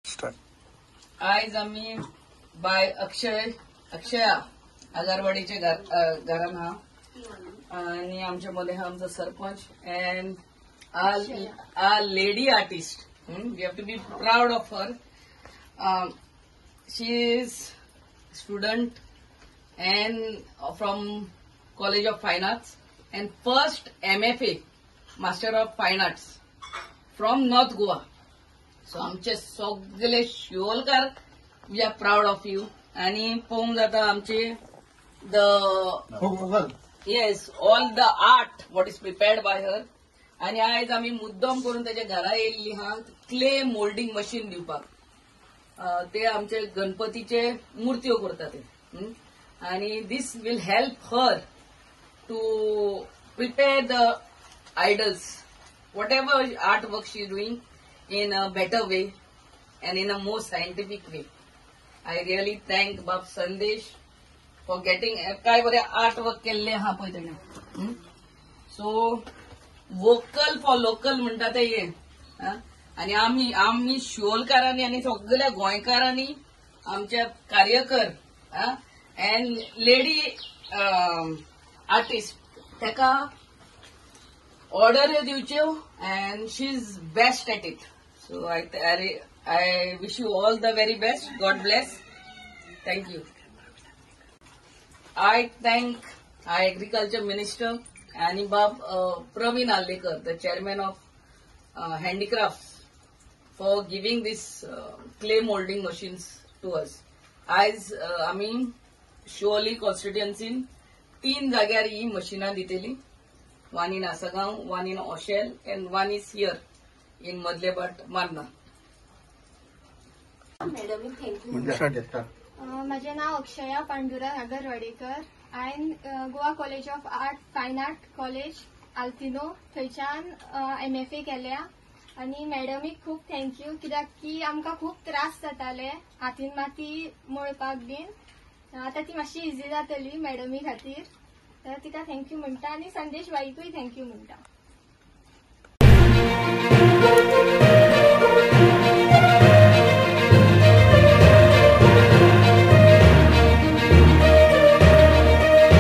आयज आम्ही बाय अक्षया आगारवाडीचे घरान हा आणि आमच्या मध्ये हा आमचा sarpanch and a lady artist we have to be proud of her. She is student and from college of fine arts and first MFA master of fine arts from north Goa. So आमचे सगळे शिवोलकार we are proud of you. आणि पळोवंक जाता आमचे yes all the art what is prepared by her. आणि आयज आम्ही मुद्दम करून त्याच्या घरा येयल्ली हा क्ले मोल्डिंग मशीन दिवपाक. ते आमचे गणपतीचे मूर्त्यो करता ते. आणि this will help her to prepare the idols whatever art work she is doing in a better way and in a more scientific way. I really thank Bab Sandesh for getting काय बरे art work केल्ले हा पळय तेणे. So vocal for local म्हणटा ते हे. आणि आम्ही शिवोलकारांनी आणि सगळ्या गोंयकारांनी आमच्या कार्यकर अँड लेडी आर्टिस्ट तेका ऑर्डर दिवच्यो and she is best at it. So I wish you all the very best. God bless. Thank you. I thank our Agriculture Minister Anibab Praveen Allekar, the chairman of handicrafts, for giving this clay molding machines to us. As I mean, surely constituency 3 जाग्यार ही मशीना दितेली. One in Asagaon, one in Oshel, and one is here in Madlebat, Marna. Madam thank you. माझे नाव अक्षया पांडुरंग आगरवाडीकर. हांवें Goa college of art फायन art college आल्तिनो थंयच्यान MFA केल्या. आनी मॅडमीक खूब thank you कित्याक की आमकां खूब त्रास जाताले हातीन माती मळपाक बीन. आतां ती मातशी इजी जातली मॅडमी खातीर. तर तिका थँक्यू म्हणटा आनी संदेश बाईकूय थँक्यू म्हणटा.